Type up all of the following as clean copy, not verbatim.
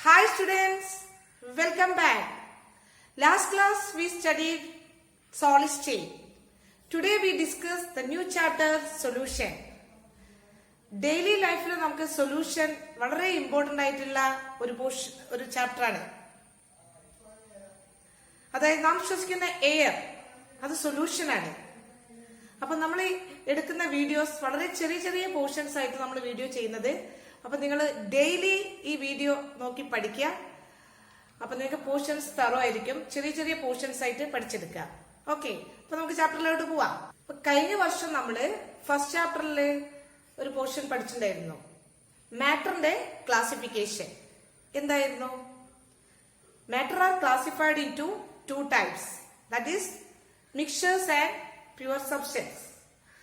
Hi students, welcome back. Last class we studied solid state. Today we discuss the new chapter solution. Daily life le namukku solution വളരെ important ആയിട്ടുള്ള ഒരു chapter ആണ്. അതായത് നാം ശ്വസിക്കുന്ന air അത് solution ആണ്. അപ്പൊ നമ്മൾ എടുക്കുന്ന വീഡിയോസ് വളരെ ചെറിയ ചെറിയ പോർഷൻസ് ആയിട്ട് നമ്മൾ വീഡിയോ ചെയ്യുന്നത്. അപ്പൊ നിങ്ങൾ ഡെയിലി ഈ വീഡിയോ നോക്കി പഠിക്കുക. അപ്പൊ നിങ്ങൾക്ക് പോർഷൻസ് തറോ ആയിരിക്കും. ചെറിയ ചെറിയ പോർഷൻസ് ആയിട്ട് പഠിച്ചെടുക്കുക. ഓക്കെ, അപ്പൊ നമുക്ക് ചാപ്റ്ററിലോട്ട് പോവാം. അപ്പൊ കഴിഞ്ഞ വർഷം നമ്മള് ഫസ്റ്റ് ചാപ്റ്ററിൽ ഒരു പോർഷൻ പഠിച്ചിട്ടുണ്ടായിരുന്നു. മാറ്ററിന്റെ ക്ലാസിഫിക്കേഷൻ എന്തായിരുന്നു? Matter are classified into two types, that is mixtures and pure substance.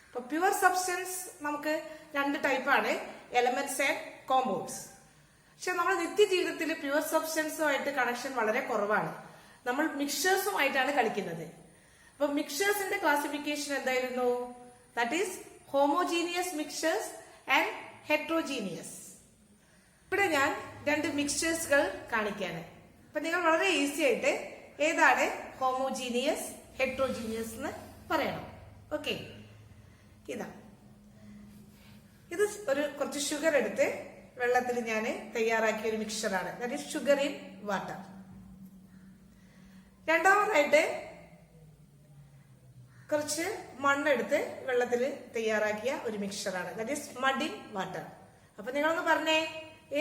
അപ്പോൾ പ്യുവർ സബ്സ്റ്റൻസ് നമുക്ക് രണ്ട് ടൈപ്പാണ്, എലമെന്റ്സ് ആൻഡ് കോമ്പൗണ്ട്സ്. പക്ഷെ നമ്മൾ നിത്യജീവിതത്തിൽ പ്യുവർ സബ്സ്റ്റൻസുമായിട്ട് കണക്ഷൻ വളരെ കുറവാണ്. നമ്മൾ മിക്സ്ചേഴ്സുമായിട്ടാണ് കളിക്കുന്നത്. അപ്പൊ മിക്സ്ചേഴ്സിന്റെ ക്ലാസിഫിക്കേഷൻ എന്തായിരുന്നു? That is homogeneous mixtures and heterogeneous. ഇവിടെ ഞാൻ രണ്ട് മിക്സ്ചേഴ്സുകൾ കാണിക്കുകയാണ്. അപ്പൊ നിങ്ങൾ വളരെ ഈസി ആയിട്ട് ഏതാണ് ഹോമോജീനിയസ് ഹെട്രോജീനിയസ് എന്ന് പറയണം. ഓക്കെ, ഇത് കുറച്ച് ഷുഗർ എടുത്ത് വെള്ളത്തിൽ ഞാൻ തയ്യാറാക്കിയ ഒരു മിക്സ്ചറാണ്. That is sugar in water. രണ്ടാമതായിട്ട് കുറച്ച് മണ്ണെടുത്ത് വെള്ളത്തിൽ തയ്യാറാക്കിയ ഒരു മിക്സ്ചറാണ്. That is mud in water. അപ്പൊ നിങ്ങളൊന്ന് പറഞ്ഞേ,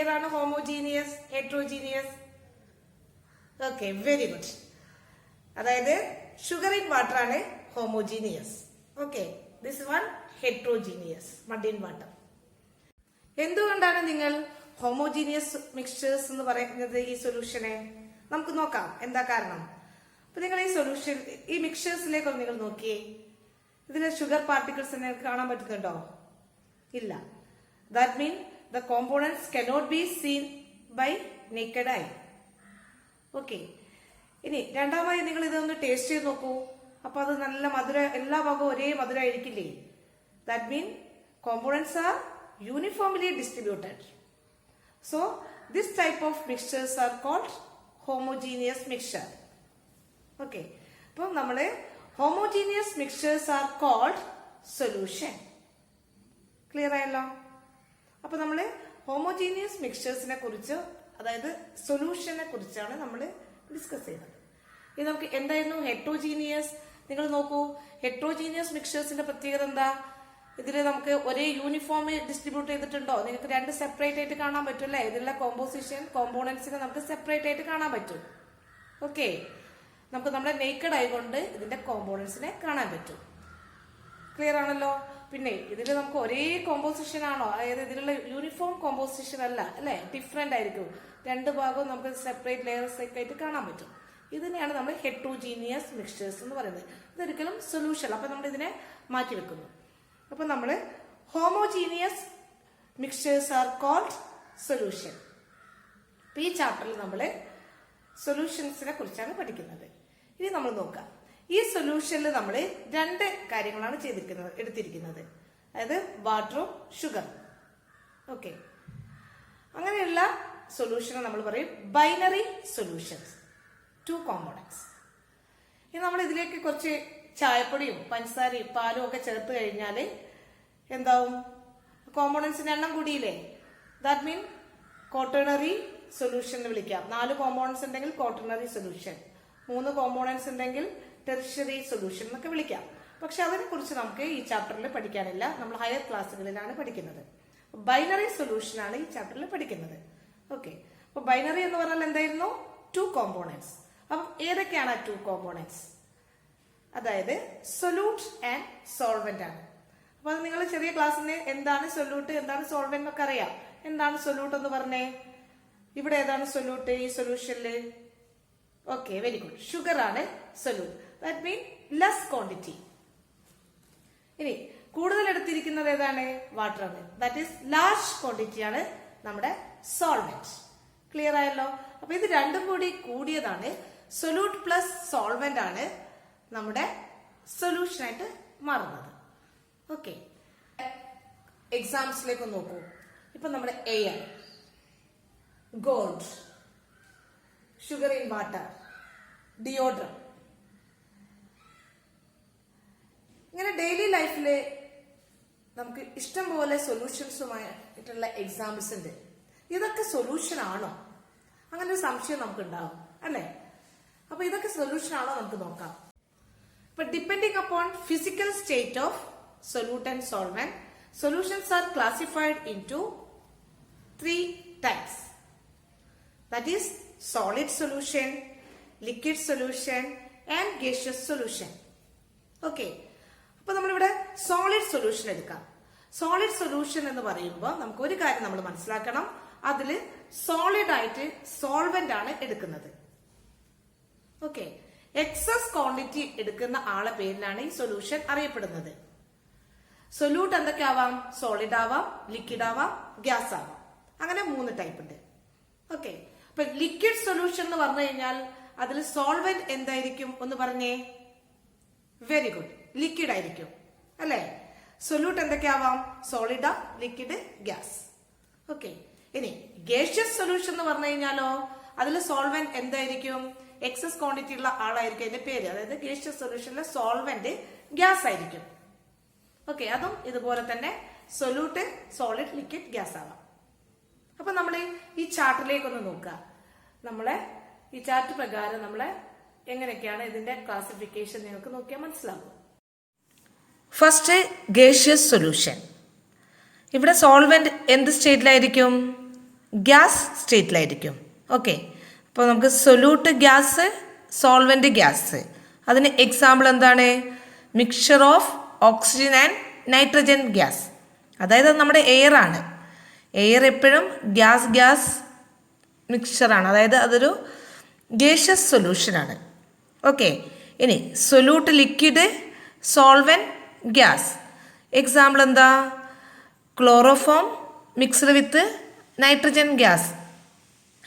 ഏതാണ് homogeneous heterogeneous? Okay, very good. അതായത് ഷുഗർ ഇൻ വാട്ടർ ആണ് homogeneous. Okay, this one heterogeneous, mud in water. എന്തുകൊണ്ടാണ് നിങ്ങൾ ഹോമോജീനിയസ് മിക്സ്ചേഴ്സ് എന്ന് പറയുന്നത് ഈ സൊല്യൂഷനെ? നമുക്ക് നോക്കാം എന്താ കാരണം. അപ്പൊ നിങ്ങൾ ഈ മിക്സ്ചേഴ്സിലേക്ക് നിങ്ങൾ നോക്കിയേ. ഇതിലെ ഷുഗർ പാർട്ടിക്കിൾസ് നിങ്ങൾക്ക് കാണാൻ പറ്റുന്നുണ്ടോ? ഇല്ല. That mean the components cannot be seen by naked eye. Okay, ഇനി രണ്ടാമതായി നിങ്ങൾ ഇതൊന്ന് ടേസ്റ്റ് ചെയ്ത് നോക്കൂ. അപ്പൊ അത് നല്ല മധുര, എല്ലാ ഭാഗവും ഒരേ മധുരമായിരിക്കില്ലേ? That mean components are uniformly distributed. So this type of mixtures are called homogeneous mixture. Okay, അപ്പൊ നമ്മള് homogeneous mixtures are called solution. Clear ആയല്ലോ? അപ്പൊ നമ്മള് ഹോമോജീനിയസ് മിക്സ്ചേഴ്സിനെ കുറിച്ച്, അതായത് സൊല്യൂഷനെ കുറിച്ചാണ് നമ്മൾ ഡിസ്കസ് ചെയ്യുന്നത്. ഇനി നമുക്ക് എന്തായിരുന്നു ഹെട്രോജീനിയസ്? നിങ്ങൾ നോക്കൂ, ഹെട്രോജീനിയസ് മിക്സ്ചേഴ്സിന്റെ പ്രത്യേകത എന്താ? ഇതിൽ നമുക്ക് ഒരേ യൂണിഫോം ഡിസ്ട്രിബ്യൂട്ട് ചെയ്തിട്ടുണ്ടോ? നിങ്ങൾക്ക് രണ്ട് സെപ്പറേറ്റ് ആയിട്ട് കാണാൻ പറ്റും അല്ലേ? ഇതിലുള്ള കോമ്പോസിഷൻ കോമ്പോണൻസിനെ നമുക്ക് സെപ്പറേറ്റ് ആയിട്ട് കാണാൻ പറ്റും. ഓക്കെ, നമുക്ക് നമ്മുടെ നേക്കഡ് ആയിക്കൊണ്ട് ഇതിന്റെ കോമ്പോണൻസിനെ കാണാൻ പറ്റും. ക്ലിയർ ആണല്ലോ? പിന്നെ ഇതിൽ നമുക്ക് ഒരേ കോമ്പോസിഷൻ ആണോ? അതായത് ഇതിലുള്ള യൂണിഫോം കോമ്പോസിഷൻ അല്ല അല്ലെ, ഡിഫറെന്റ് ആയിരിക്കും. രണ്ട് ഭാഗവും നമുക്ക് സെപ്പറേറ്റ് ലെയേഴ്സ് ഒക്കെ ആയിട്ട് കാണാൻ പറ്റും. ഇതിനെയാണ് നമ്മൾ ഹെട്രോജീനിയസ് മിക്സ്ചേഴ്സ് എന്ന് പറയുന്നത്. ഇതൊരിക്കലും സൊല്യൂഷൻ. അപ്പൊ നമ്മൾ ഇതിനെ മാറ്റി വെക്കുന്നു. അപ്പൊ നമ്മള് homogeneous mixtures are called solution. ഈ ചാപ്റ്ററിൽ നമ്മള് സൊല്യൂഷൻസിനെ കുറിച്ചാണ് പഠിക്കുന്നത്. ഇനി നമ്മൾ നോക്കാം. ഈ സൊല്യൂഷനിൽ നമ്മൾ രണ്ട് കാര്യങ്ങളാണ് എടുത്തിരിക്കുന്നത്. അതായത് വാട്ടറും ഷുഗറും. ഓക്കെ, അങ്ങനെയുള്ള സൊല്യൂഷനെ നമ്മൾ പറയും ബൈനറി സൊല്യൂഷൻസ്, ടു കോമ്പോണൻസ്. ഇനി നമ്മൾ ഇതിലേക്ക് കുറച്ച് ചായപ്പൊടിയും പഞ്ചസാരയും പാലും ഒക്കെ ചേർത്ത് കഴിഞ്ഞാൽ എന്താവും? കോമ്പോണൻസിന്റെ എണ്ണം കൂടിയില്ലേ? ദാറ്റ് മീൻ ക്വാട്ടേണറി സൊല്യൂഷൻ എന്ന് വിളിക്കാം. 4 കോമ്പോണൻസ് ഉണ്ടെങ്കിൽ ക്വാട്ടേണറി സൊല്യൂഷൻ, 3 കോമ്പോണൻസ് ഉണ്ടെങ്കിൽ ടെർഷ്യറി സൊല്യൂഷൻ എന്നൊക്കെ വിളിക്കാം. പക്ഷെ അതിനെ കുറിച്ച് നമുക്ക് ഈ ചാപ്റ്ററിൽ പഠിക്കാനില്ല. നമ്മൾ ഹയർ ക്ലാസ്സുകളിലാണ് പഠിക്കുന്നത്. ബൈനറി സൊല്യൂഷൻ ആണ് ഈ ചാപ്റ്ററിൽ പഠിക്കുന്നത്. ഓക്കെ, അപ്പൊ ബൈനറി എന്ന് പറഞ്ഞാൽ എന്തായിരുന്നു? 2 കോമ്പോണൻസ്. അപ്പം ഏതൊക്കെയാണ് 2 കോമ്പോണൻസ്? അതായത് സൊല്യൂട്ട് ആൻഡ് സോൾവെന്റ് ആണ്. അപ്പൊ അത് നിങ്ങൾ ചെറിയ ക്ലാസ്സിന് എന്താണ് സൊല്യൂട്ട് എന്താണ് സോൾവെന്റ് എന്നൊക്കെ അറിയാം. എന്താണ് സൊല്യൂട്ട് എന്ന് പറഞ്ഞേ? ഇവിടെ ഏതാണ് സൊല്യൂട്ട് ഈ സൊല്യൂഷനില്? Okay, very good. ഷുഗർ ആണ് solute. That mean less quantity. ഇനി കൂടുതൽ എടുത്തിരിക്കുന്നത് ഏതാണ്? വാട്ടർ ആണ്. ദാറ്റ് ഈസ് ലാർജ് ക്വാണ്ടിറ്റി ആണ് നമ്മുടെ സോൾവെന്റ്. ക്ലിയർ ആയല്ലോ? അപ്പൊ ഇത് രണ്ടും കൂടി കൂടിയതാണ് സൊല്യൂട്ട് പ്ലസ് സോൾവെന്റ് ആണ് നമ്മുടെ സൊല്യൂഷൻ ആയിട്ട് മാറുന്നത്. ഓക്കെ, എക്സാംസിലേക്ക് നോക്കൂ. ഇപ്പൊ നമ്മുടെ air, gold, sugar in water, deodorant. ഇങ്ങനെ ഡെയിലി ലൈഫിൽ നമുക്ക് ഇഷ്ടം പോലെ സൊല്യൂഷൻസുമായിട്ടുള്ള എക്സാമ്പിൾസ് ഉണ്ട്. ഇതൊക്കെ സൊല്യൂഷൻ ആണോ? അങ്ങനെ ഒരു സംശയം നമുക്ക് ഉണ്ടാവും അല്ലേ? അപ്പൊ ഇതൊക്കെ സൊല്യൂഷൻ ആണോ നമുക്ക് നോക്കാം. അപ്പൊ depending upon physical state of solute and solvent, solutions R classified into 3 types. That is solid solution, liquid solution and gaseous solution. Okay. അപ്പൊ നമ്മളിവിടെ സോളിഡ് സൊല്യൂഷൻ എടുക്കാം. സോളിഡ് സൊല്യൂഷൻ എന്ന് പറയുമ്പോൾ നമുക്ക് ഒരു കാര്യം നമ്മൾ മനസ്സിലാക്കണം, അതിൽ സോളിഡ് ആയിട്ട് സോൾവെന്റ് ആണ് എടുക്കുന്നത്. ഓക്കെ. എക്സസ് ക്വാണ്ടിറ്റി എടുക്കുന്ന ആളെ പേരിലാണ് ഈ സൊല്യൂഷൻ അറിയപ്പെടുന്നത്. സൊല്യൂട്ട് എന്തൊക്കെ ആവാം? സോളിഡ് ആവാം, ലിക്വിഡ് ആവാം, ഗ്യാസ് ആവാം. അങ്ങനെ 3 ടൈപ്പ് ഉണ്ട്. ഓക്കെ. അപ്പൊ ലിക്വിഡ് സൊല്യൂഷൻ എന്ന് പറഞ്ഞു കഴിഞ്ഞാൽ അതിൽ സോൾവെന്റ് എന്തായിരിക്കും ഒന്ന് പറഞ്ഞേ? വെരി ഗുഡ്, ലിക്വിഡ് ആയിരിക്കും അല്ലെ? സൊല്യൂട്ട് എന്തൊക്കെയാവാം? Solid, liquid, gas. ഓക്കെ. ഇനി ഗേഷ്യസ് സൊല്യൂഷൻ എന്ന് പറഞ്ഞു കഴിഞ്ഞാലോ അതിൽ സോൾവെന്റ് എന്തായിരിക്കും? എക്സസ് ക്വാണ്ടിറ്റി ഉള്ള ആളായിരിക്കും അതിന്റെ പേര്. അതായത് ഗേഷ്യസ് സൊല്യൂഷനിലെ സോൾവെന്റ് ഗ്യാസ് ആയിരിക്കും. ഓക്കെ. അതും ഇതുപോലെ തന്നെ സൊല്യൂട്ട്, സോളിഡ്, ലിക്വിഡ്, ഗ്യാസ് ആവാം. അപ്പൊ നമ്മൾ ഈ ചാർട്ടിലേക്ക് ഒന്ന് നോക്കുക. നമ്മളെ ഈ ചാർട്ട് പ്രകാരം നമ്മളെ എങ്ങനെയൊക്കെയാണ് ഇതിന്റെ ക്ലാസിഫിക്കേഷൻ നിങ്ങൾക്ക് നോക്കിയാൽ മനസ്സിലാവും. First gaseous solution. ഇവിടെ സോൾവെന്റ് എന്ത് സ്റ്റേറ്റിലായിരിക്കും? ഗ്യാസ് സ്റ്റേറ്റിലായിരിക്കും. ഓക്കെ. അപ്പോൾ നമുക്ക് സൊല്യൂട്ട് ഗ്യാസ്, സോൾവെന്റ് ഗ്യാസ്. അതിന് എക്സാമ്പിൾ എന്താണ്? Mixture of oxygen and nitrogen gas. അതായത് നമ്മുടെ എയർ ആണ്. എയർ എപ്പോഴും ഗ്യാസ് മിക്സ്ചറാണ്. അതായത് അതൊരു ഗേഷ്യസ് സൊല്യൂഷനാണ്. ഓക്കെ. ഇനി solute liquid, solvent gas. Example എന്താ? Chloroform mixed with nitrogen gas.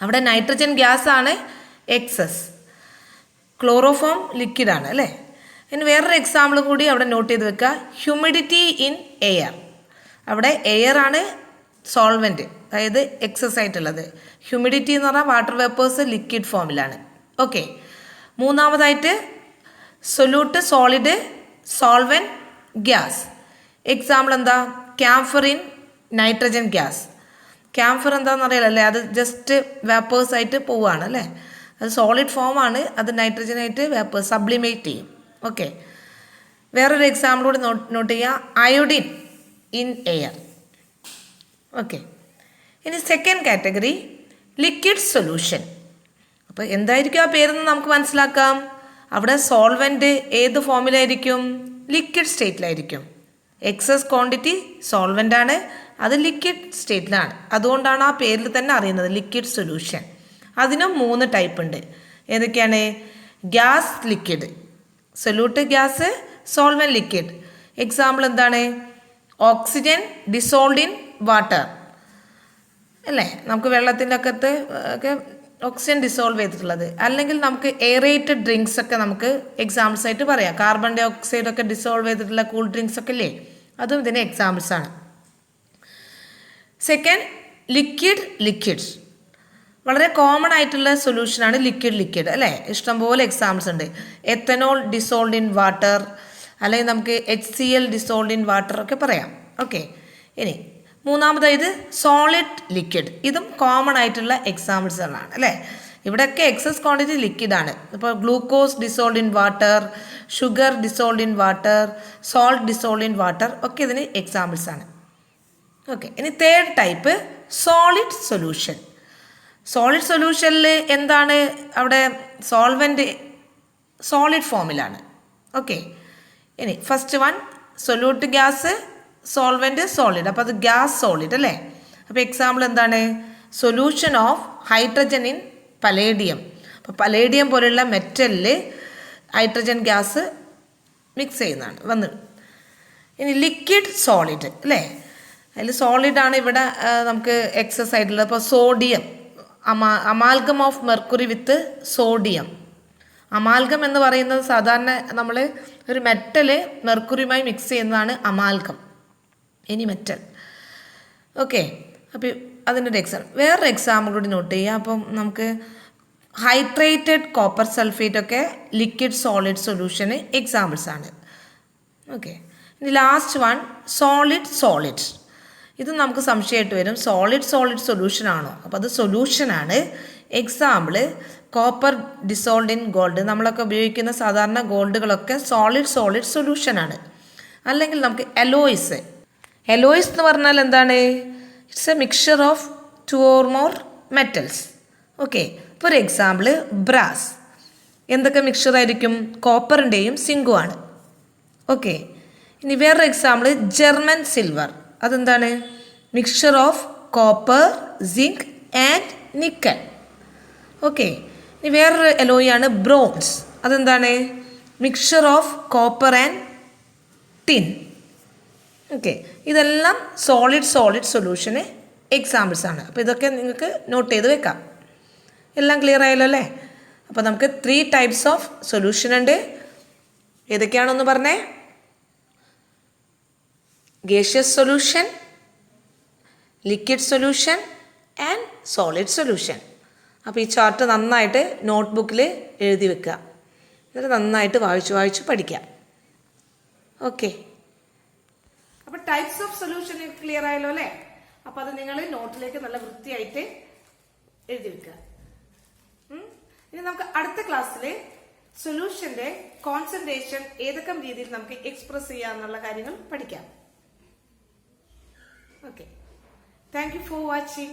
അവിടെ നൈട്രജൻ ഗ്യാസ് ആണ് എക്സസ്, ക്ലോറോഫോം ലിക്വിഡ് ആണ് അല്ലേ? ഇനി വേറൊരു എക്സാമ്പിൾ കൂടി അവിടെ നോട്ട് ചെയ്ത് വെക്കുക. Humidity in air. അവിടെ എയർ ആണ് സോൾവെന്റ്, അതായത് എക്സസ് ആയിട്ടുള്ളത്. ഹ്യൂമിഡിറ്റി എന്ന് പറഞ്ഞാൽ വാട്ടർ വേപ്പേഴ്സ് ലിക്വിഡ് ഫോമിലാണ്. ഓക്കെ. മൂന്നാമതായിട്ട് solute solid, solvent gas. Example എന്താ? Camphor in nitrogen gas. Camphor എന്താണെന്ന് അറിയാലല്ലേ? അത് ജസ്റ്റ് വേപ്പേഴ്സ് ആയിട്ട് പോവുകയാണ് അല്ലേ? അത് സോളിഡ് ഫോമാണ്, അത് നൈട്രജനായിട്ട് വേപ്പേഴ്സ് സബ്ലിമേറ്റ് ചെയ്യും. ഓക്കെ. വേറൊരു എക്സാമ്പിൾ കൂടി നോട്ട് ചെയ്യുക. Iodine in air. ഓക്കെ. ഇനി സെക്കൻഡ് കാറ്റഗറി ലിക്വിഡ് സൊല്യൂഷൻ. അപ്പോൾ എന്തായിരിക്കും ആ പേരെന്ന് നമുക്ക് മനസ്സിലാക്കാം. അവിടെ സോൾവെന്റ് ഏത് ഫോമിലായിരിക്കും? ലിക്വിഡ് സ്റ്റേറ്റിലായിരിക്കും. എക്സസ് ക്വാണ്ടിറ്റി സോൾവെന്റ് ആണ്, അത് ലിക്വിഡ് സ്റ്റേറ്റിലാണ്. അതുകൊണ്ടാണ് ആ പേരിൽ തന്നെ അറിയുന്നത് ലിക്വിഡ് സൊല്യൂഷൻ. അതിനും 3 ടൈപ്പ് ഉണ്ട്. ഏതൊക്കെയാണ്? Gas liquid, solute gas, solvent liquid. Example എന്താണ്? ഓക്സിജൻ ഡിസോൾഡ് ഇൻ വാട്ടർ അല്ലേ? നമുക്ക് വെള്ളത്തിൻ്റെ അകത്ത് ഒക്കെ ഓക്സിജൻ ഡിസോൾവ് ചെയ്തിട്ടുള്ളത്. അല്ലെങ്കിൽ നമുക്ക് എയറേറ്റഡ് ഡ്രിങ്ക്സ് ഒക്കെ നമുക്ക് എക്സാമ്പിൾസ് ആയിട്ട് പറയാം. കാർബൺ ഡൈ ഓക്സൈഡ് ഒക്കെ ഡിസോൾവ് ചെയ്തിട്ടുള്ള കൂൾ ഡ്രിങ്ക്സ് ഒക്കെ ഇല്ലേ? അതും ഇതിന് എക്സാമ്പിൾസ് ആണ്. Second liquids. വളരെ കോമൺ ആയിട്ടുള്ള സൊല്യൂഷനാണ് ലിക്വിഡ് അല്ലേ? ഇഷ്ടംപോലെ എക്സാമ്പിൾസ് ഉണ്ട്. എത്തനോൾ ഡിസോൾഡ് ഇൻ വാട്ടർ, അല്ലെങ്കിൽ നമുക്ക് HCl ഡിസോൾഡ് ഇൻ വാട്ടർ ഒക്കെ പറയാം. ഓക്കെ. ഇനി മൂന്നാമതായത് സോളിഡ് ലിക്വിഡ്. ഇതും കോമൺ ആയിട്ടുള്ള എക്സാമ്പിൾസുകളാണ് അല്ലേ? ഇവിടെയൊക്കെ എക്സസ് ക്വാണ്ടിറ്റി ലിക്വിഡ് ആണ്. ഇപ്പോൾ glucose dissolved in water, sugar dissolved in water, salt dissolved in water ഒക്കെ ഇതിന് എക്സാമ്പിൾസ് ആണ്. ഓക്കെ. ഇനി third type solid solution. Solid സൊല്യൂഷനിൽ എന്താണ്? അവിടെ സോൾവെന്റ് സോളിഡ് ഫോമിലാണ്. ഓക്കെ. ഇനി first one solute gas, solvent solid. അപ്പോൾ അത് ഗ്യാസ് സോളിഡ് അല്ലേ? അപ്പോൾ എക്സാമ്പിൾ എന്താണ്? Solution of hydrogen in palladium. അപ്പോൾ പലേഡിയം പോലുള്ള മെറ്റലിൽ ഹൈഡ്രജൻ ഗ്യാസ് മിക്സ് ചെയ്യുന്നതാണ് വന്ന്. ഇനി ലിക്വിഡ് സോളിഡ് അല്ലേ? അതിൽ സോളിഡാണ് ഇവിടെ നമുക്ക് എക്സസ് ആയിട്ടുള്ളത്. അപ്പോൾ sodium, amalgam of mercury with sodium. Amalgam എന്ന് പറയുന്നത് സാധാരണ നമ്മൾ ഒരു മെറ്റല് മെർക്കുറിയുമായി മിക്സ് ചെയ്യുന്നതാണ് അമാൽഗം. ഇനി മെറ്റൽ. ഓക്കെ. അപ്പോൾ അതിൻ്റെ ഒരു എക്സാമ്പിൾ, വേറൊരു എക്സാമ്പിൾ കൂടി നോട്ട് ചെയ്യുക. അപ്പം നമുക്ക് ഹൈഡ്രേറ്റഡ് കോപ്പർ സൾഫേറ്റ് ഒക്കെ ലിക്വിഡ് സോളിഡ് സൊല്യൂഷന് എക്സാമ്പിൾസ് ആണ്. ഓക്കെ, ഇനി ലാസ്റ്റ് വൺ സോളിഡ്. ഇത് നമുക്ക് സംശയമായിട്ട് വരും, സോളിഡ് സൊല്യൂഷൻ ആണോ? അപ്പോൾ അത് സൊല്യൂഷനാണ്. Example copper dissolved in gold. നമ്മളൊക്കെ ഉപയോഗിക്കുന്ന സാധാരണ ഗോൾഡുകളൊക്കെ സോളിഡ് സൊല്യൂഷനാണ്. അല്ലെങ്കിൽ നമുക്ക് എലോയ്സ് എന്ന് പറഞ്ഞാൽ എന്താണ്? It's a mixture of 2 or more metals. Okay, for example brass എന്തൊക്കെ മിക്സ്ചർ ആയിരിക്കും? കോപ്പറിൻ്റെയും സിങ്കും ആണ്. ഓക്കെ, ഇനി വേറൊരു എക്സാമ്പിൾ ജർമ്മൻ സിൽവർ. അതെന്താണ്? Mixture of copper, zinc and nickel. Okay, ഇനി വേറൊരു എലോയാണ് ബ്രോൺസ്. അതെന്താണ്? Mixture of copper and tin. Okay, ഇതെല്ലാം സോളിഡ് സൊല്യൂഷന് എക്സാമ്പിൾസ് ആണ്. അപ്പോൾ ഇതൊക്കെ നിങ്ങൾക്ക് നോട്ട് ചെയ്ത് വെക്കാം. എല്ലാം ക്ലിയർ ആയല്ലോ അല്ലേ? അപ്പോൾ നമുക്ക് 3 ടൈപ്സ് ഓഫ് സൊല്യൂഷൻ ഉണ്ട്. ഏതൊക്കെയാണെന്ന് പറഞ്ഞേ? gaseous solution, liquid solution and solid solution. അപ്പോൾ ഈ ചാർട്ട് നന്നായിട്ട് നോട്ട്ബുക്കിൽ എഴുതി വെക്കുക. എന്നിട്ട് നന്നായിട്ട് വായിച്ച് പഠിക്കാം. ഓക്കെ, അപ്പോൾ ടൈപ്സ് ഓഫ് സൊല്യൂഷൻ ക്ലിയർ ആയല്ലോ അല്ലേ? അപ്പോൾ അത് നിങ്ങൾ നോട്ടിലേക്ക് നല്ല വൃത്തിയായിട്ട് എഴുതി വെക്കുക. ഇനി നമുക്ക് അടുത്ത ക്ലാസ്സിൽ സൊല്യൂഷന്റെ കോൺസെൻട്രേഷൻ ഏതൊക്കെ രീതിയിൽ നമുക്ക് എക്സ്പ്രസ് ചെയ്യാന്നുള്ള കാര്യങ്ങൾ പഠിക്കാം. Okay. Thank you for watching.